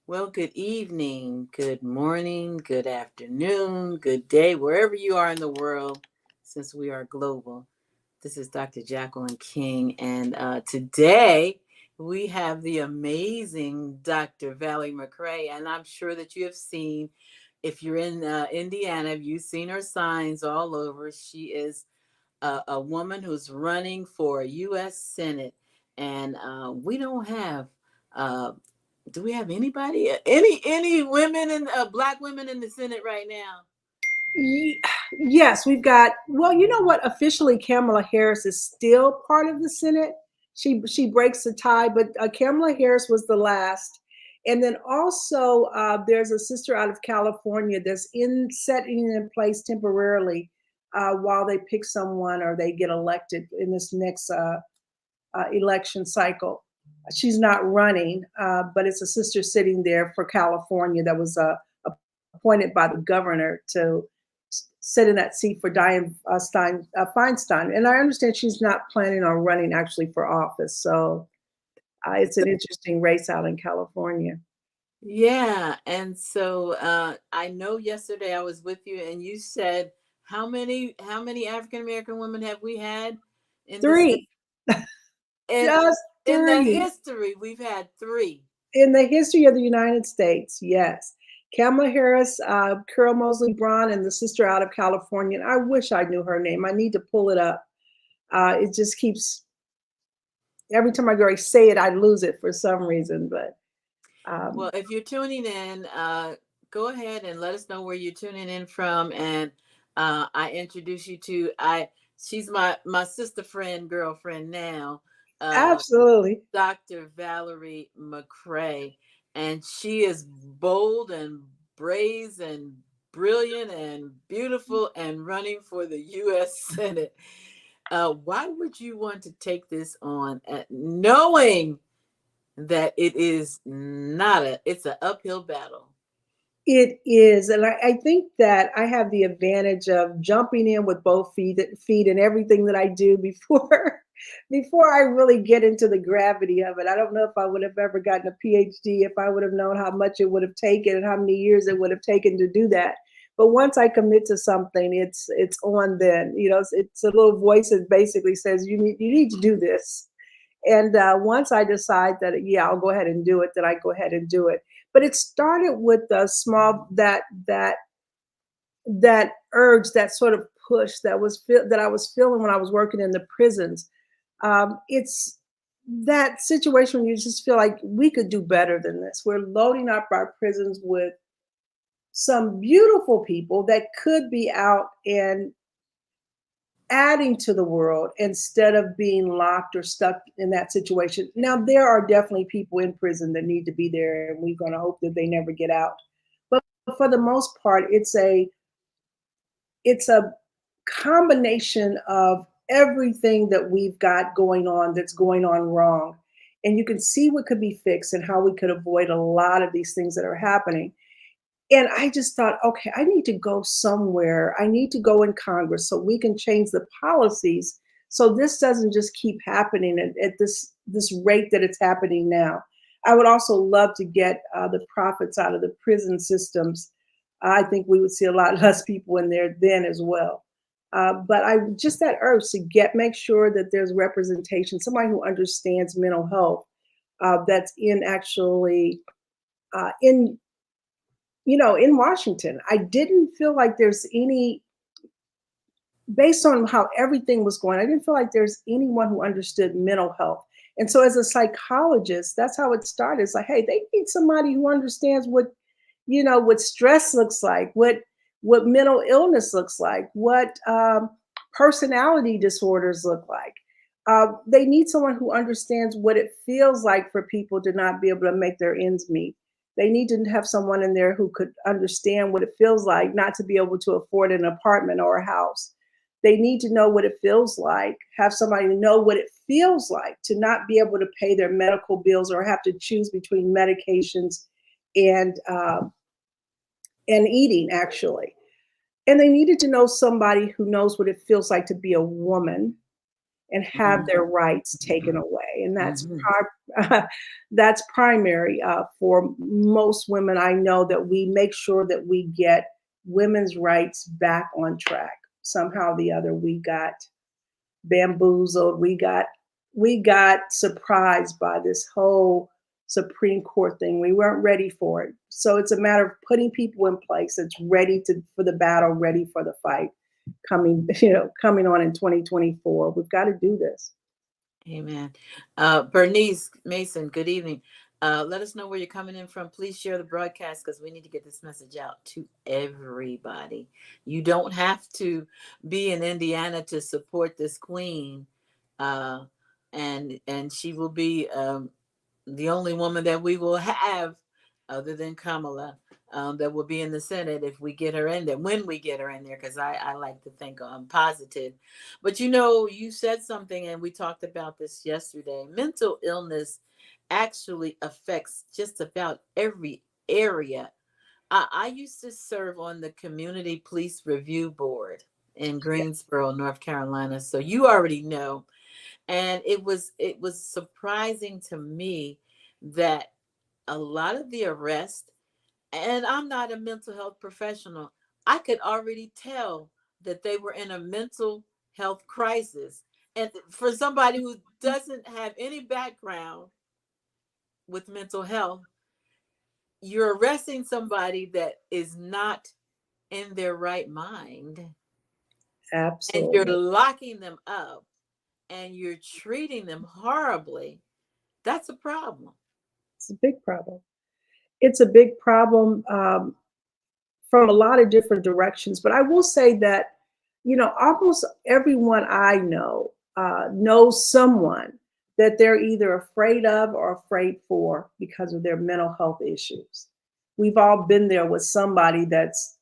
Well, good evening, good morning, good afternoon, good day, wherever you are in the world, since we are global. This is Dr. Jacqueline King, and today we have the amazing Dr. Valerie McCray, and I'm sure that you have seen, if you're in Indiana, you've seen her signs all over. She is a woman who's running for U.S. Senate, and we don't have. Do we have anybody? Any women and black women in the Senate right now? Ye- Yes, we've got. Well, you know what? Officially, Kamala Harris is still part of the Senate. She breaks the tie, but Kamala Harris was the last. And then also, there's a sister out of California that's in setting in place temporarily while they pick someone or they get elected in this next election cycle. She's not running, but it's a sister sitting there for California that was appointed by the governor to sit in that seat for Diane Feinstein. And I understand she's not planning on running actually for office. So it's an interesting race out in California. Yeah, and so I know yesterday I was with you, and you said how many African American women have we had in the Senate? Three, And just in the three history, we've had three. in the history of the United States. Yes. Kamala Harris, Carol Mosley Braun, and the sister out of California. And I wish I knew her name. I need to pull it up. It just keeps, every time I go to say it, I lose it for some reason. But Well, um, if you're tuning in, go ahead and let us know where you're tuning in from, and I introduce you to I. She's my sister friend, girlfriend now, uh, absolutely. Dr. Valerie McCray, and she is bold and brazen and brilliant and beautiful and running for the U.S. Senate. Why would you want to take this on, knowing that it is not it's an uphill battle? It is, and I think that I have the advantage of jumping in with both feet and everything that I do before before I really get into the gravity of it. I don't know if I would have ever gotten a PhD if I would have known how much it would have taken and how many years it would have taken to do that. But once I commit to something, it's on. Then it's a little voice that basically says you need to do this. And once I decide that, yeah, I'll go ahead and do it, then I go ahead and do it. But it started with the small that urge, that sort of push that I was feeling when I was working in the prisons. It's that situation when you just feel like we could do better than this. We're loading up our prisons with some beautiful people that could be out and adding to the world instead of being locked or stuck in that situation. Now, there are definitely people in prison that need to be there, and we're going to hope that they never get out. But for the most part, it's a combination of everything that we've got going on that's going on wrong. And you can see what could be fixed and how we could avoid a lot of these things that are happening. And I just thought, okay, I need to go somewhere. I need to go in Congress so we can change the policies so this doesn't just keep happening at this rate that it's happening now. I would also love to get the profits out of the prison systems. I think we would see a lot less people in there then as well. But I just that urge to make sure that there's representation, somebody who understands mental health that's in actually in in Washington. I didn't feel like there's any, based on how everything was going, I didn't feel like there's anyone who understood mental health. And so as a psychologist, that's how it started. It's like, hey, they need somebody who understands what stress looks like, what mental illness looks like, what personality disorders look like. They need someone who understands what it feels like for people to not be able to make their ends meet. They need to have someone in there who could understand what it feels like not to be able to afford an apartment or a house. They need to know what it feels like, have somebody know what it feels like to not be able to pay their medical bills or have to choose between medications and and eating actually. And they needed to know somebody who knows what it feels like to be a woman and have Mhm. their rights taken away. And Mhm. that's primary for most women. I know that we make sure that we get women's rights back on track. Somehow or the other, we got bamboozled. We got surprised by this whole Supreme Court thing. We weren't ready for it. So it's a matter of putting people in place that's ready to for the battle, ready for the fight coming, coming on in 2024. We've got to do this. Amen. Bernice Mason, good evening. Let us know where you're coming in from. Please share the broadcast because we need to get this message out to everybody. You don't have to be in Indiana to support this queen, uh, and she will be the only woman that we will have, other than Kamala, that will be in the Senate if we get her in there, when we get her in there, because I like to think I'm positive. But you said something, and we talked about this yesterday. Mental illness actually affects just about every area. I used to serve on the Community Police Review Board in Yeah, Greensboro, North Carolina. So you already know, and it was surprising to me that a lot of the arrests, and I'm not a mental health professional, I could already tell that they were in a mental health crisis. And for somebody who doesn't have any background with mental health, you're arresting somebody that is not in their right mind, and you're absolutely. locking them up, and you're treating them horribly. That's a problem. It's a big problem. It's a big problem from a lot of different directions. But I will say that, almost everyone I know knows someone that they're either afraid of or afraid for because of their mental health issues. We've all been there with somebody that's,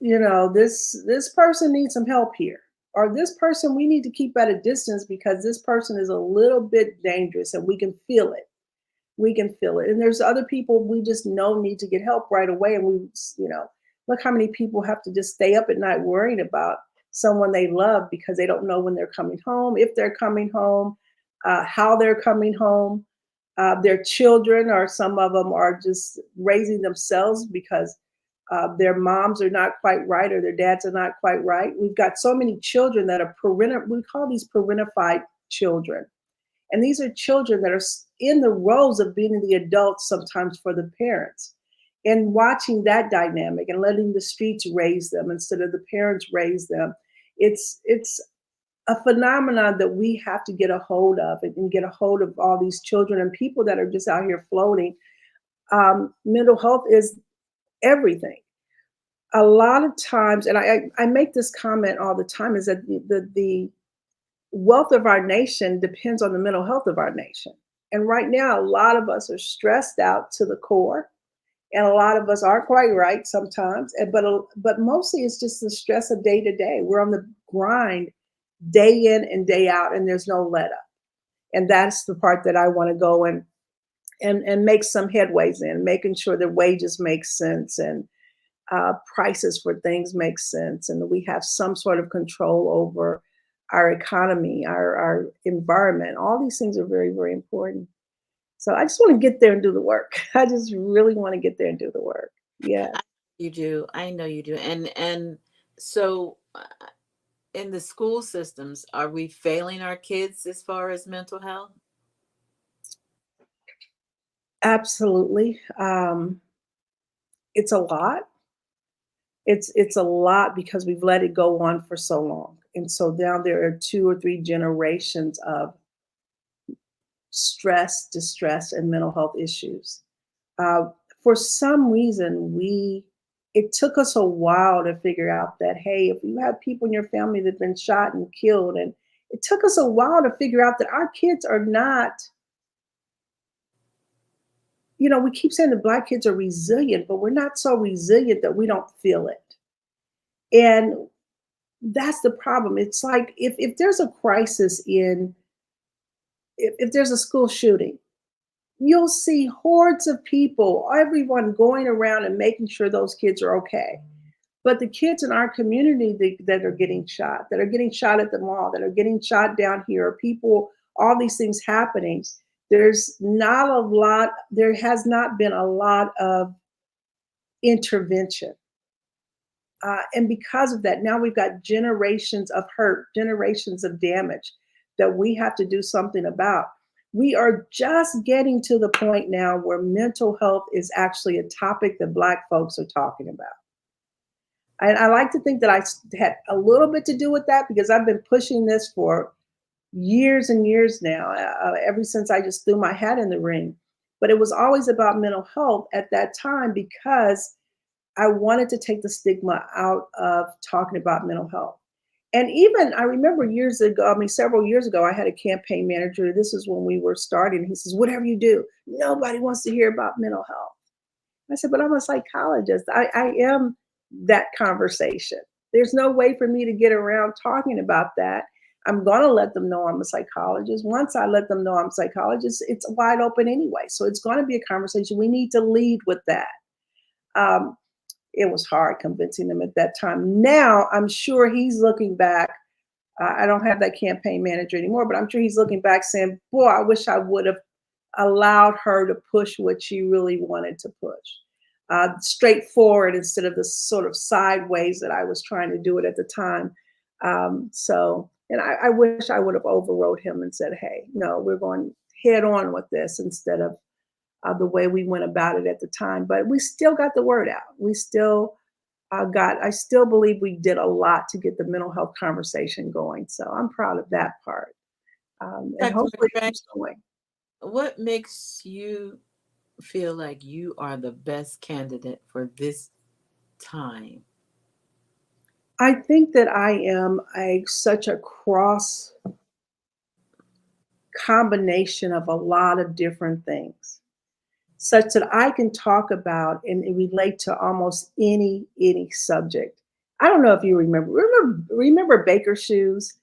this person needs some help here, or this person we need to keep at a distance because this person is a little bit dangerous and we can feel it. We can feel it. And there's other people we just know need to get help right away. And look how many people have to just stay up at night worrying about someone they love because they don't know when they're coming home, if they're coming home, how they're coming home. Their children, or some of them, are just raising themselves because their moms are not quite right or their dads are not quite right. We've got so many children that are we call these parentified children, and these are children that are in the roles of being the adults sometimes for the parents. And watching that dynamic and letting the streets raise them instead of the parents raise them, it's a phenomenon that we have to get a hold of, and get a hold of all these children and people that are just out here floating. Mental health is everything. A lot of times, and I make this comment all the time, is that the wealth of our nation depends on the mental health of our nation. And right now, a lot of us are stressed out to the core, and a lot of us aren't quite right sometimes. But mostly, it's just the stress of day to day. We're on the grind, day in and day out, and there's no let up. And that's the part that I want to go and make some headways in, making sure that wages make sense, and prices for things make sense, and that we have some sort of control over our economy, our environment. All these things are very, very important. So I just want to get there and do the work. I just really want to get there and do the work. Yeah, I, you do. I know you do. And so in the school systems, are we failing our kids as far as mental health? absolutely. It's a lot. It's a lot because we've let it go on for so long, and so now there are 2 or 3 generations of stress, distress, and mental health issues. Uh, for some reason, it took us a while to figure out that, hey, if you have people in your family that have been shot and killed, and it took us a while to figure out that our kids are not, we keep saying that Black kids are resilient, but we're not so resilient that we don't feel it. And that's the problem. It's like if there's a crisis if there's a school shooting, you'll see hordes of people, everyone going around and making sure those kids are okay. But the kids in our community that are getting shot, that are getting shot at the mall, that are getting shot down here, people, all these things happening, there has not been a lot of intervention. And because of that, now we've got generations of hurt, generations of damage that we have to do something about. We are just getting to the point now where mental health is actually a topic that Black folks are talking about. And I like to think that I had a little bit to do with that because I've been pushing this for years and years now, ever since I just threw my hat in the ring. But it was always about mental health at that time because I wanted to take the stigma out of talking about mental health. And even I remember years ago, I mean, several years ago, I had a campaign manager. This is when we were starting. He says, whatever you do, nobody wants to hear about mental health. I said, but I'm a psychologist. I am that conversation. There's no way for me to get around talking about that. I'm going to let them know I'm a psychologist. Once I let them know I'm a psychologist, it's wide open anyway. So it's going to be a conversation. We need to lead with that. It was hard convincing them at that time. Now I'm sure he's looking back. I don't have that campaign manager anymore, but I'm sure he's looking back saying, boy, I wish I would have allowed her to push what she really wanted to push. Straightforward instead of the sort of sideways that I was trying to do it at the time. And I wish I would have overrode him and said, hey, no, we're going head on with this instead of the way we went about it at the time. But we still got the word out. We still I still believe we did a lot to get the mental health conversation going. So I'm proud of that part. And Dr. hopefully it McCray, keeps going. what makes you feel like you are the best candidate for this time? I think that I am such a cross combination of a lot of different things, such that I can talk about and relate to almost any subject. I don't know if you remember Baker Shoes,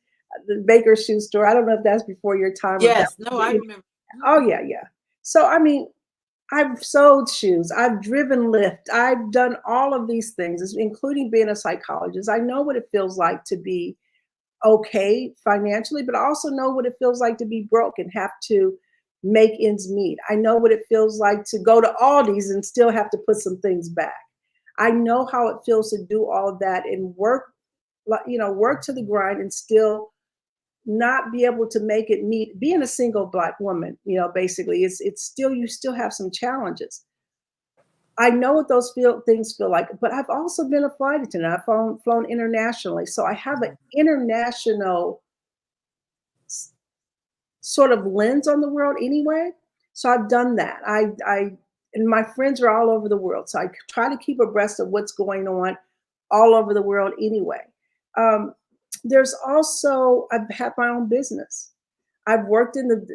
the Baker Shoe store. I don't know if that's before your time or if that. Yes, no, I remember. Oh yeah, yeah. So I mean, I've sold shoes, I've driven Lyft, I've done all of these things, including being a psychologist. I know what it feels like to be okay financially, but I also know what it feels like to be broke and have to make ends meet. I know what it feels like to go to Aldi's and still have to put some things back. I know how it feels to do all of that and work, work to the grind and still not be able to make it meet. Being a single Black woman, basically, it's still, you still have some challenges. I know what those things feel like, but I've also been a flight attendant. I've flown internationally, so I have an international sort of lens on the world anyway. So I've done that. And my friends are all over the world, so I try to keep abreast of what's going on all over the world anyway. Um, there's also I've had my own business. I've worked in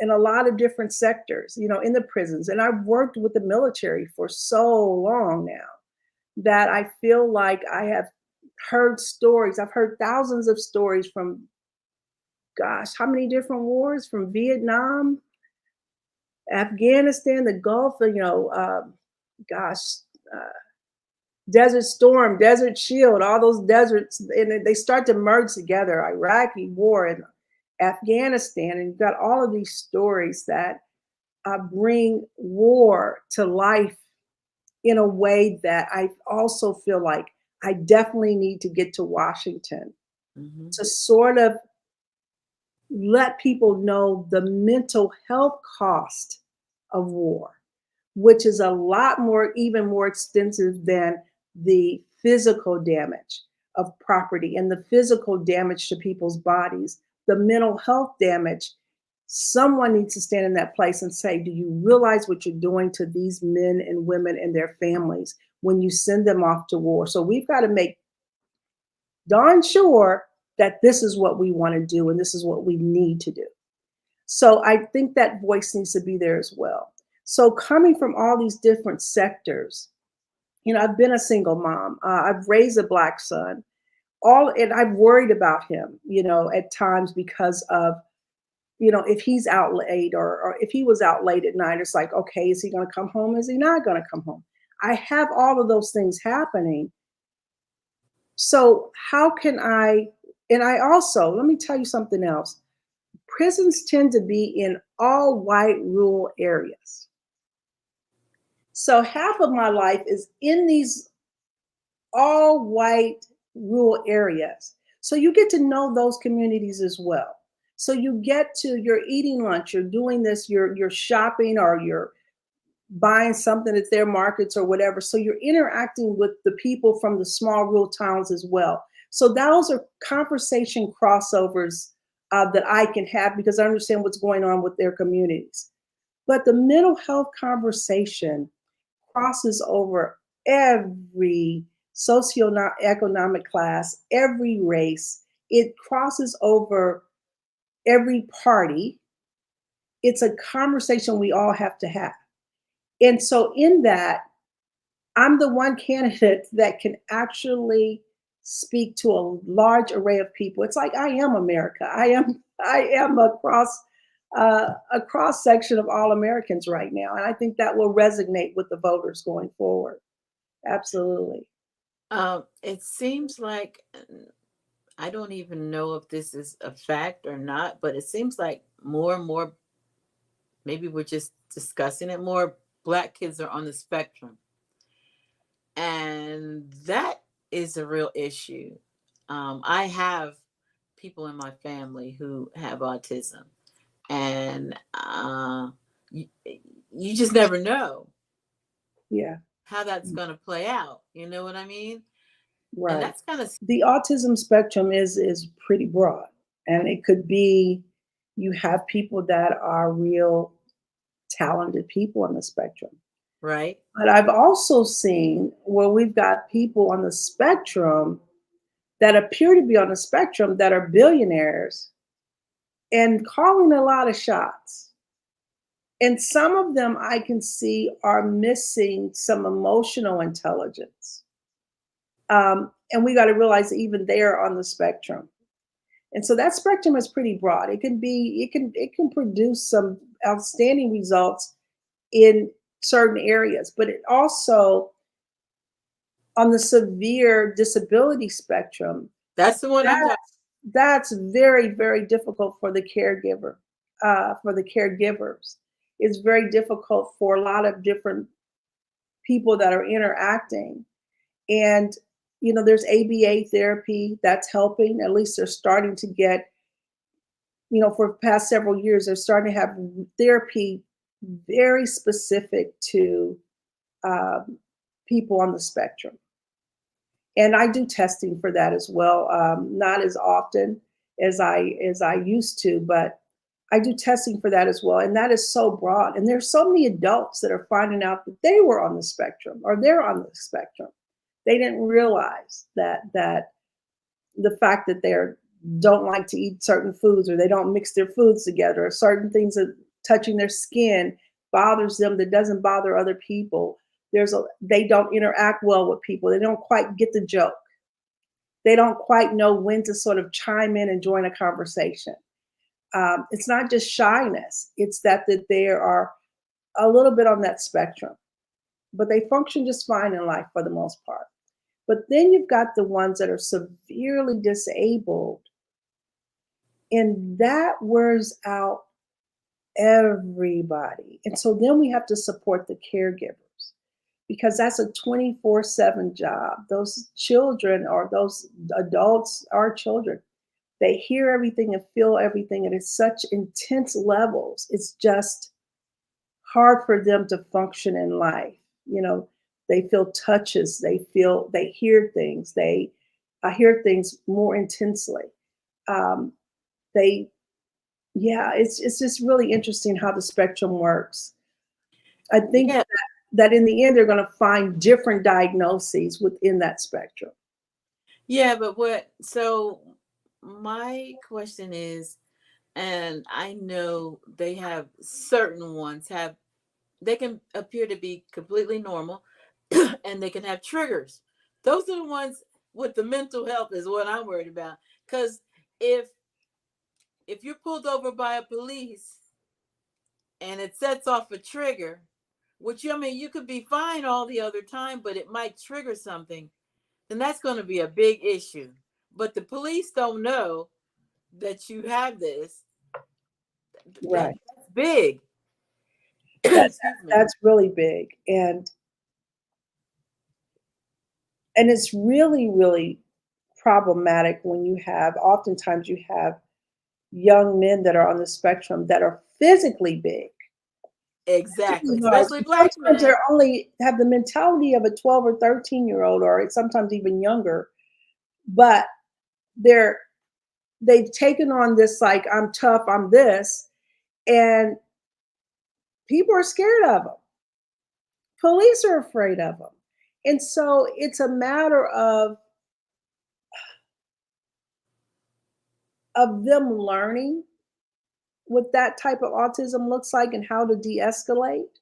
a lot of different sectors, in the prisons, and I've worked with the military for so long now that I feel like I have heard stories. I've heard thousands of stories from, gosh, how many different wars? From Vietnam, Afghanistan, the Gulf, gosh, uh, Desert Storm, Desert Shield, all those deserts, and they start to merge together. Iraqi war and Afghanistan, and you've got all of these stories that bring war to life in a way that I also feel like I definitely need to get to Washington Mm-hmm. to sort of let people know the mental health cost of war, which is a lot more, even more extensive than the physical damage of property and the physical damage to people's bodies, the mental health damage. Someone needs to stand in that place and say, do you realize what you're doing to these men and women and their families when you send them off to war? So we've got to make darn sure that this is what we want to do and this is what we need to do. So I think that voice needs to be there as well. So coming from all these different sectors, I've been a single mom. I've raised a Black son. And I've worried about him, at times because of, if he's out late or if he was out late at night, it's like, okay, is he going to come home? Is he not going to come home? I have all of those things happening. So how can I, and I also, let me tell you something else. Prisons tend to be in all white rural areas. So half of my life is in these all white rural areas. So you get to know those communities as well. So you get to, you're eating lunch, you're doing this, you're shopping, or you're buying something at their markets or whatever. So you're interacting with the people from the small rural towns as well. So those are conversation crossovers that I can have because I understand what's going on with their communities. But the mental health conversation crosses over every socioeconomic class, every race. It crosses over every party. It's a conversation we all have to have. And so, in that, I'm the one candidate that can actually speak to a large array of people. It's like I am America. I am a cross section of all Americans right now, and I think that will resonate with the voters going forward. Absolutely. It seems like I don't even know if this is a fact or not, but it seems like more and more, maybe we're just discussing it more, Black kids are on the spectrum. And that is a real issue. I have people in my family who have autism, and you, you just never know Yeah. how that's going to play out. You know what I mean? And Right. that's kind of The autism spectrum is pretty broad, and it could be you have people that are real talented people on the spectrum. right. But I've also seen where we've got people on the spectrum that appear to be on the spectrum that are billionaires and calling a lot of shots. And some of them I can see are missing some emotional intelligence. And we got to realize that even they are on the spectrum. And so that spectrum is pretty broad. It can produce some outstanding results in certain areas, but it also on the severe disability spectrum, That's the one I'm talking. that's very, very difficult for the caregiver, for the caregivers. It's very difficult for a lot of different people that are interacting. And, there's ABA therapy that's helping. At least they're starting to get, for the past several years, they're starting to have therapy very specific to um, people on the spectrum. And I do testing for that as well, not as often as I used to, but I do testing for that as well. And that is so broad. And there's so many adults that are finding out that they were on the spectrum or they're on the spectrum. They didn't realize that the fact that they're don't like to eat certain foods or they don't mix their foods together or certain things that touching their skin bothers them that doesn't bother other people. They don't interact well with people. They don't quite get the joke. They don't quite know when to sort of chime in and join a conversation. It's not just shyness. It's that they are a little bit on that spectrum, but they function just fine in life for the most part. But then you've got the ones that are severely disabled, and that wears out everybody. And so then we have to support the caregivers because that's a 24/7 job. Those children or those adults are children. They hear everything and feel everything, and it's such intense levels. It's just hard for them to function in life. They feel touches, they hear things, they hear things more intensely. Um, they, yeah, it's just really interesting how the spectrum works. I think Yeah. that in the end, they're going to find different diagnoses within that spectrum. Yeah. But so my question is, and I know they have certain ones they can appear to be completely normal and they can have triggers. Those are the ones with the mental health is what I'm worried about. Because if you're pulled over by a police and it sets off a trigger, which I mean you could be fine all the other time, but it might trigger something. And that's going to be a big issue. But the police don't know that you have this. Right. That's big. That Excuse me. that's really big. And it's really, really problematic when you have, oftentimes you have young men that are on the spectrum that are physically big, Exactly. physically large. Especially And black sometimes men. they're only have the mentality of a 12 or 13-year-old, or sometimes even younger, but they're they've taken on this, like, I'm tough, I'm this, and people are scared of them. Police are afraid of them. And so it's a matter of them learning what that type of autism looks like and how to de-escalate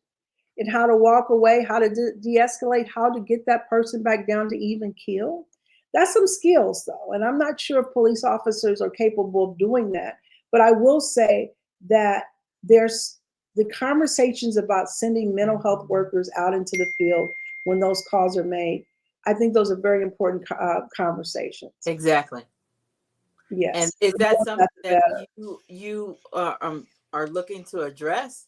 and how to walk away, how to de-escalate, how to get that person back down to even keel. That's some skills, though, and I'm not sure if police officers are capable of doing that. But I will say that there's the conversations about sending mental health workers out into the field when those calls are made. I think those are very important conversations. Exactly. And Yes, is the that more something that the that better. you are looking to address?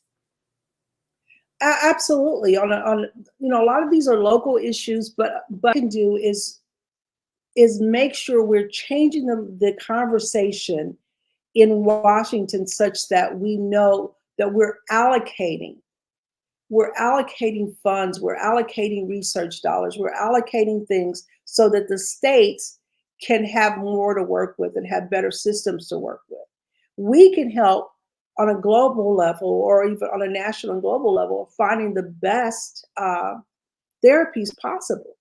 Absolutely. A lot of these are local issues, but can do is make sure we're changing the conversation in Washington such that we know that we're allocating funds, we're allocating research dollars, we're allocating things so that the states can have more to work with and have better systems to work with. We can help on a global level or even on a national and global level finding the best therapies possible.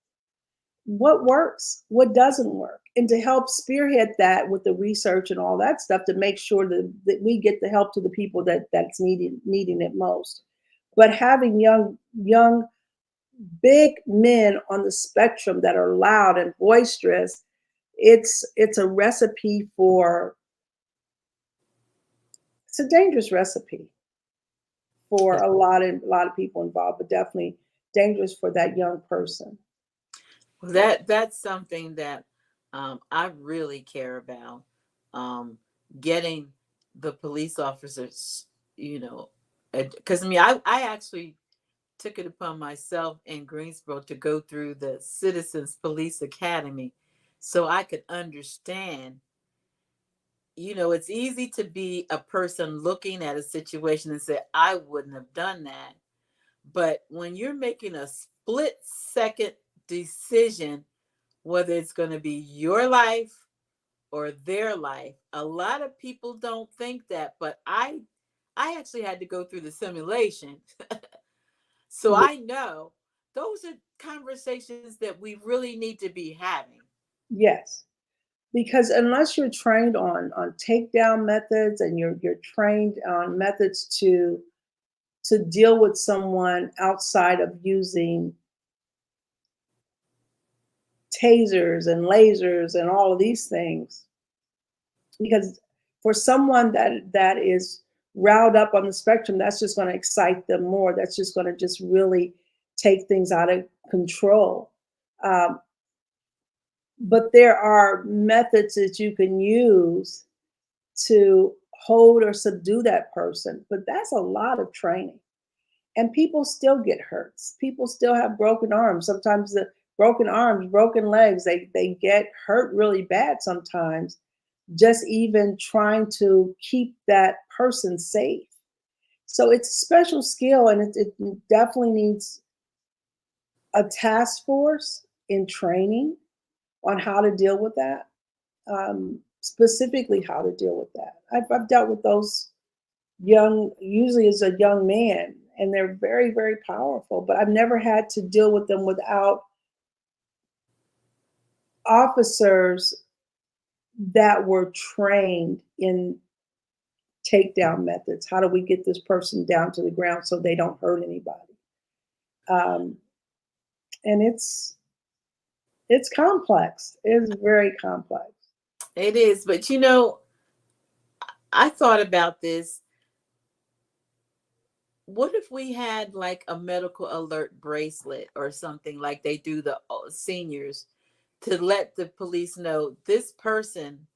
What works, what doesn't work, and to help spearhead that with the research and all that stuff to make sure that we get the help to the people that's needing it most. But having young big men on the spectrum that are loud and boisterous, it's a recipe for it's a dangerous recipe for a lot of people involved, but definitely dangerous for that young person. That's something that I really care about. Getting the police officers, because I mean, I actually took it upon myself in Greensboro to go through the Citizens Police Academy so I could understand. It's easy to be a person looking at a situation and say, I wouldn't have done that. But when you're making a split second decision, whether it's going to be your life or their life, a lot of people don't think that. But I actually had to go through the simulation. So Ye- I know those are conversations that we really need to be having. Yes, because unless you're trained on takedown methods and you're trained on methods to deal with someone outside of using tasers and lasers and all of these things, because for someone that is riled up on the spectrum, that's just going to excite them more. That's just going to just really take things out of control. Um, but there are methods that you can use to hold or subdue that person, but that's a lot of training. And people still get hurt. People still have broken arms. Sometimes the broken arms, broken legs, they get hurt really bad sometimes, just even trying to keep that person safe. So it's a special skill, and it definitely needs a task force in training on how to deal with that, specifically how to deal with that. I've dealt with those usually as a young man, and they're very, very powerful, but I've never had to deal with them without officers that were trained in takedown methods. How do we get this person down to the ground so they don't hurt anybody? Um, and it's complex. It's very complex. It is, but I thought about this. What if we had like a medical alert bracelet or something like they do the seniors? to let the police know this person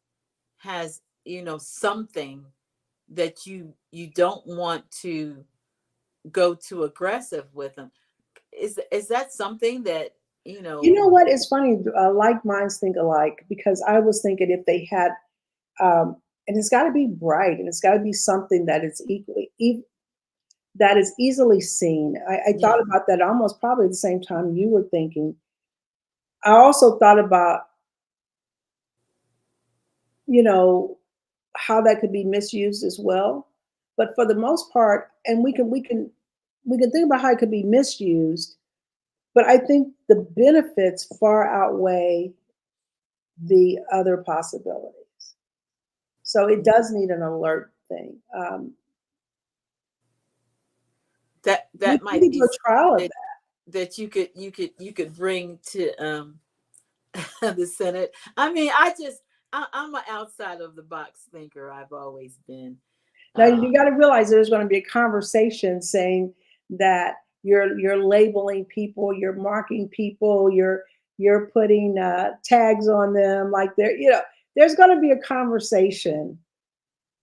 has, something that you don't want to go too aggressive with them. Is that something that, you You know? know what? It's funny. Like minds think alike, because I was thinking if they had, and it's got to be bright, and it's got to be something that is that is easily seen. I Yeah. thought about that almost probably at the same time you were thinking. I also thought about, you know, how that could be misused as well. But for the most part, and we can think about how it could be misused, but I think the benefits far outweigh the other possibilities. So it does need an alert thing. We That we might could be do a trial of something that. that you could bring to the Senate. I mean, I'm an outside of the box thinker. I've always been. Now Uh, you got to realize there's going to be a conversation saying that you're labeling people, you're marking people, you're putting tags on them, like there's going to be a conversation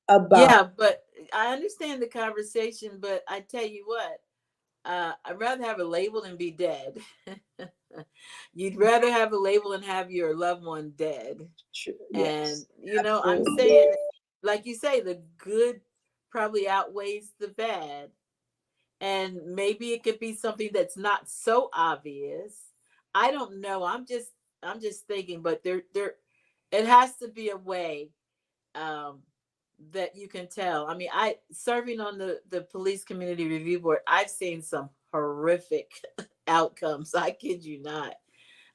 about. yeah, but I understand the conversation. But I tell you what, I'd rather have a label than be dead. You'd rather have a label and have your loved one dead. And Yes, I'm absolutely. saying, like you say, the good probably outweighs the bad. And maybe it could be something that's not so obvious. I don't know. I'm just thinking, but there it has to be a way, um that you can tell. I mean, I serving on the police community review board, I've seen some horrific outcomes. I kid you not.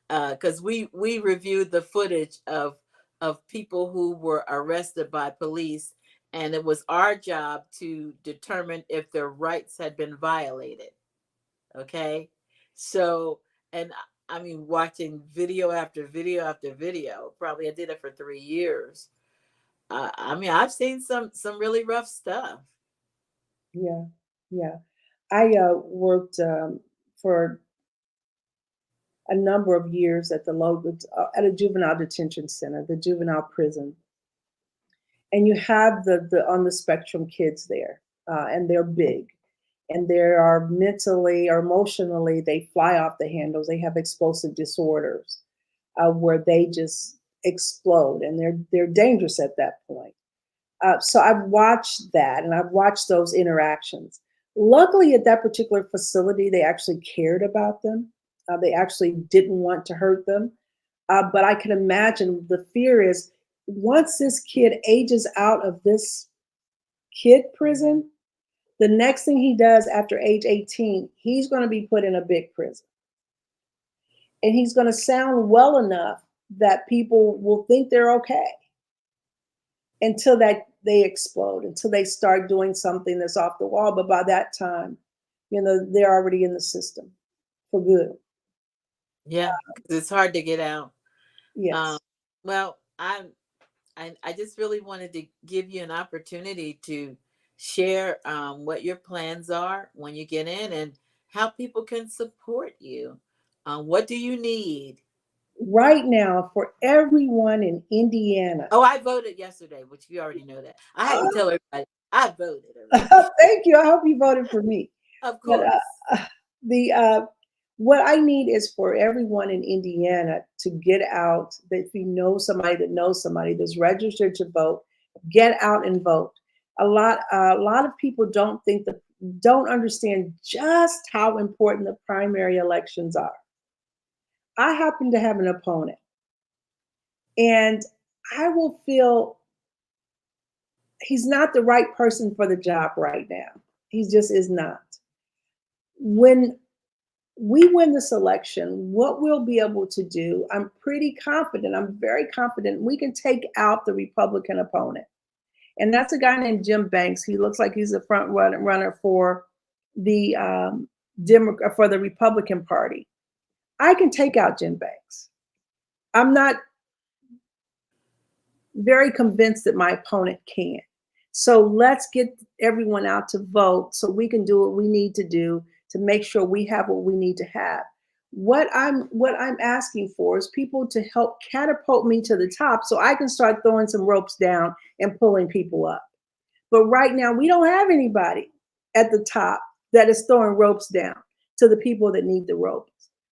Because we reviewed the footage of people who were arrested by police, and it was our job to determine if their rights had been violated. Okay, so, and I mean, watching video after video after video. Probably I did it for 3 years. I mean, I've seen some really rough stuff. Yeah, yeah. I worked for a number of years at the local at a juvenile detention center, the juvenile prison, and you have the on the spectrum kids there, and they're big, and they are mentally or emotionally they fly off the handles. They have explosive disorders where they just explode, and they're dangerous at that point. So I've watched that, and I've watched those interactions. Luckily, at that particular facility, they actually cared about them. They actually didn't want to hurt them. But I can imagine the fear is once this kid ages out of this kid prison, the next thing he does after age 18, he's going to be put in a big prison. And he's going to sound well enough that people will think they're okay until that they explode, until they start doing something that's off the wall. But by that time, they're already in the system for good. Yeah, 'cause it's hard to get out. Um, Yes. well, I just really wanted to give you an opportunity to share, what your plans are when you get in, and how people can support you. What do you need? Right now, for everyone in Indiana. Oh, I voted yesterday, which you already know that. I had to tell everybody I voted already. Thank you. I hope you voted for me. Of But course. the what I need is for everyone in Indiana to get out. That if you know somebody that knows somebody that's registered to vote, get out and vote. A lot of people don't understand just how important the primary elections are. I happen to have an opponent, and I will feel he's not the right person for the job right now. He just is not. When we win this election, what we'll be able to do, I'm pretty confident, I'm very confident we can take out the Republican opponent. And that's a guy named Jim Banks. He looks like he's a front runner for the for the Republican Party. I can take out Jim Banks. I'm not very convinced that my opponent can. So let's get everyone out to vote so we can do what we need to do to make sure we have what we need to have. What I'm asking for is people to help catapult me to the top so I can start throwing some ropes down and pulling people up. But right now we don't have anybody at the top that is throwing ropes down to the people that need the ropes.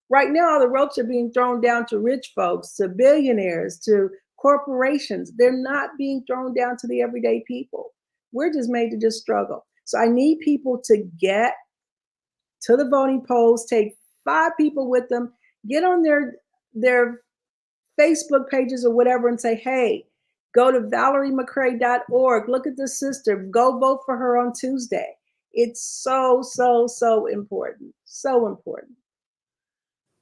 Right now, all the ropes are being thrown down to rich folks, to billionaires, to corporations. They're not being thrown down to the everyday people. We're just made to just struggle. So I need people to get to the voting polls, take 5 people with them, get on their Facebook pages or whatever and say, hey, go to ValerieMcCray.org. Look at this sister. Go vote for her on Tuesday. It's so, so, so important. So important.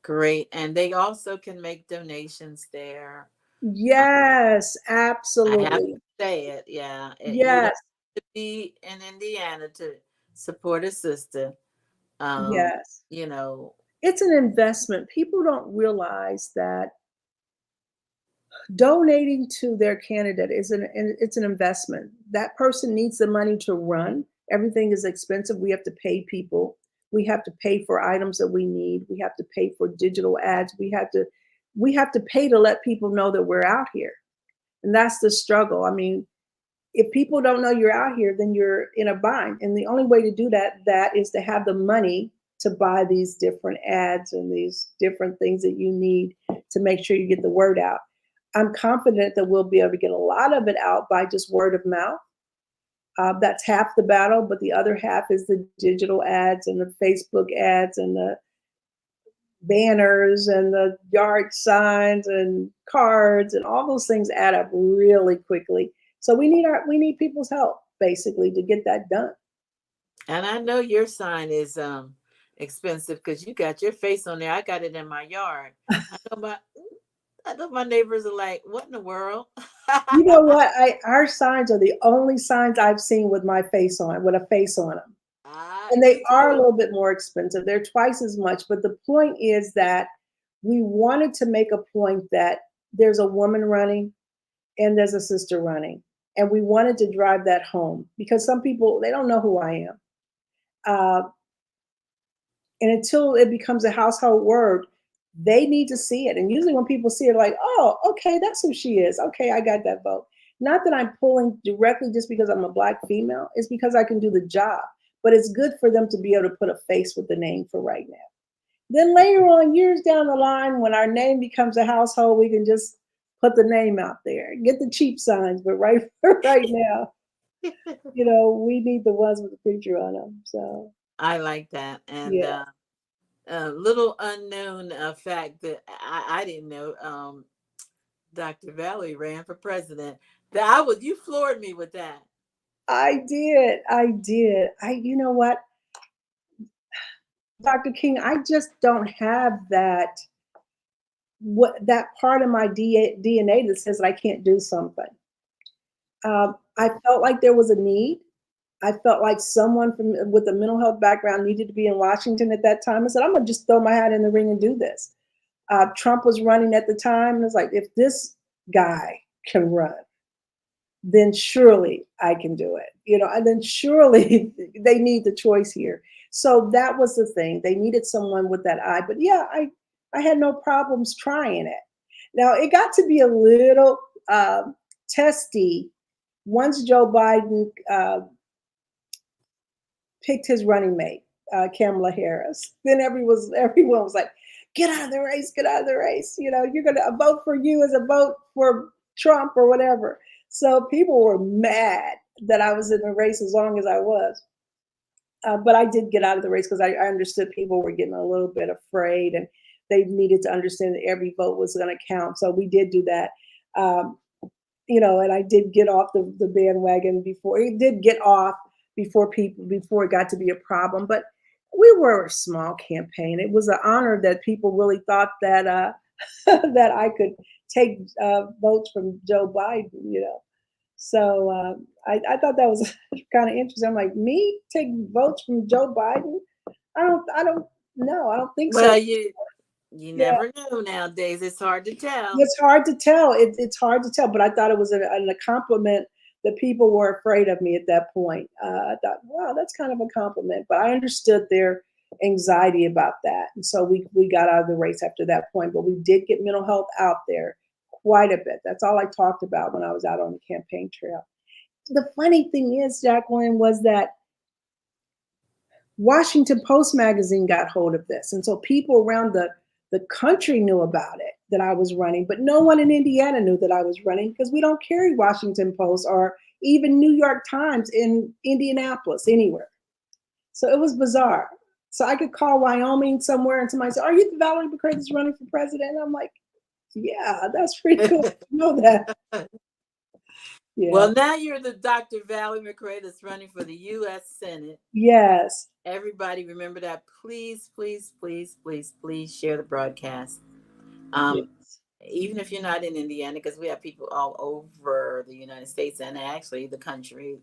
Great. And they also can make donations there. Yes, I have to absolutely. say it. Yeah. You don't Yes, have to be in Indiana to support a sister. Um, yes. you know, It's an investment. People don't realize that donating to their candidate it's an investment. That person needs the money to run. Everything is expensive. We have to pay people. We have to pay for items that we need. We have to pay for digital ads. We have to pay to let people know that we're out here. And that's the struggle. I mean, if people don't know you're out here, then you're in a bind. And the only way to do that is to have the money to buy these different ads and these different things that you need to make sure you get the word out. I'm confident that we'll be able to get a lot of it out by just word of mouth. That's half the battle, but the other half is the digital ads and the Facebook ads and the banners and the yard signs and cards and all those things add up really quickly. So we need people's help basically to get that done. and I know your sign is expensive because you got your face on there. I got it in my yard. I know my I know my neighbors are like, what in the world? You know what? Our signs are the only signs I've seen with my face on, with a face on them. And they Me are a too. little bit more expensive. They're twice as much. But the point is that we wanted to make a point that there's a woman running and there's a sister running. And we wanted to drive that home because some people, they don't know who I am. Uh, and until it becomes a household word, they need to see it. And usually when people see it, like, oh, okay, that's who she is. Okay, I got that vote. Not that I'm pulling directly just because I'm a Black female, it's because I can do the job. But it's good for them to be able to put a face with the name for right now. Then later on, years down the line, when our name becomes a household, we can just put the name out there, get the cheap signs. But right, right now, we need the ones with the picture on them. So I like that. And yeah, a little unknown fact that I didn't know. Dr. Valerie ran for president. That you floored me with that. I did. I did. You know what, Dr. King, I just don't have that part of my DNA that says that I can't do something. I felt like there was a need. I felt like someone with a mental health background needed to be in Washington at that time. I said, I'm gonna just throw my hat in the ring and do this. Trump was running at the time, and it's like, if this guy can run, then surely I can do it. And then surely they need the choice here. So that was the thing. They needed someone with that eye. But yeah, I had no problems trying it. Now it got to be a little testy once Joe Biden picked his running mate, Kamala Harris. Then everyone was like, "Get out of the race! Get out of the race! You're gonna a vote for you as a vote for Trump or whatever." So people were mad that I was in the race as long as I was. But I did get out of the race because I understood people were getting a little bit afraid and they needed to understand that every vote was going to count. So we did do that. Um, and I did get off the bandwagon before it did get off before it got to be a problem. But we were a small campaign. It was an honor that people really thought that that I could take votes from Joe Biden. So I thought that was kind of interesting. I'm like, me take votes from Joe Biden? I don't know. I don't think so. Well, you Yeah. never know nowadays. It's hard to tell. It's hard to tell. It's hard to tell, but I thought it was a compliment that people were afraid of me at that point. I thought, wow, that's kind of a compliment. But I understood anxiety about that. And so we got out of the race after that point, but we did get mental health out there quite a bit. That's all I talked about when I was out on the campaign trail. The funny thing is, Jacqueline, was that Washington Post magazine got hold of this. And so people around the country knew about it, that I was running, but no one in Indiana knew that I was running because we don't carry Washington Post or even New York Times in Indianapolis, anywhere. So it was bizarre. So I could call Wyoming somewhere and somebody said, "Are you the Valerie McCray that's running for president?" And I'm like, "Yeah, that's pretty cool to know that." Yeah. Well, now you're the Dr. Valerie McCray that's running for the U.S. Senate. Yes. Everybody remember that. Please, please, please, please, please share the broadcast. Um, Yes. Even if you're not in Indiana, because we have people all over the United States and actually the country,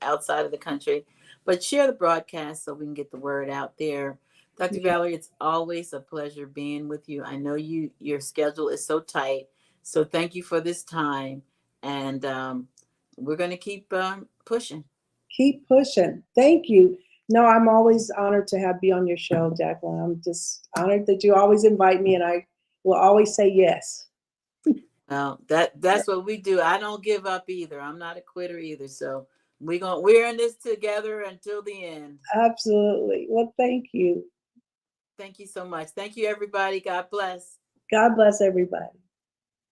outside of the country. But share the broadcast so we can get the word out there. Dr. Yeah. Valerie, it's always a pleasure being with you. I know your schedule is so tight, so thank you for this time, and we're going to keep pushing. Keep pushing. Thank you. No, I'm always honored to have be on your show, Jacqueline. I'm just honored that you always invite me, and I will always say yes. Well, that's what we do. I don't give up either. I'm not a quitter either. So we're in this together until the end. Absolutely. Well, thank you. Thank you so much. Thank you, everybody. God bless. God bless everybody.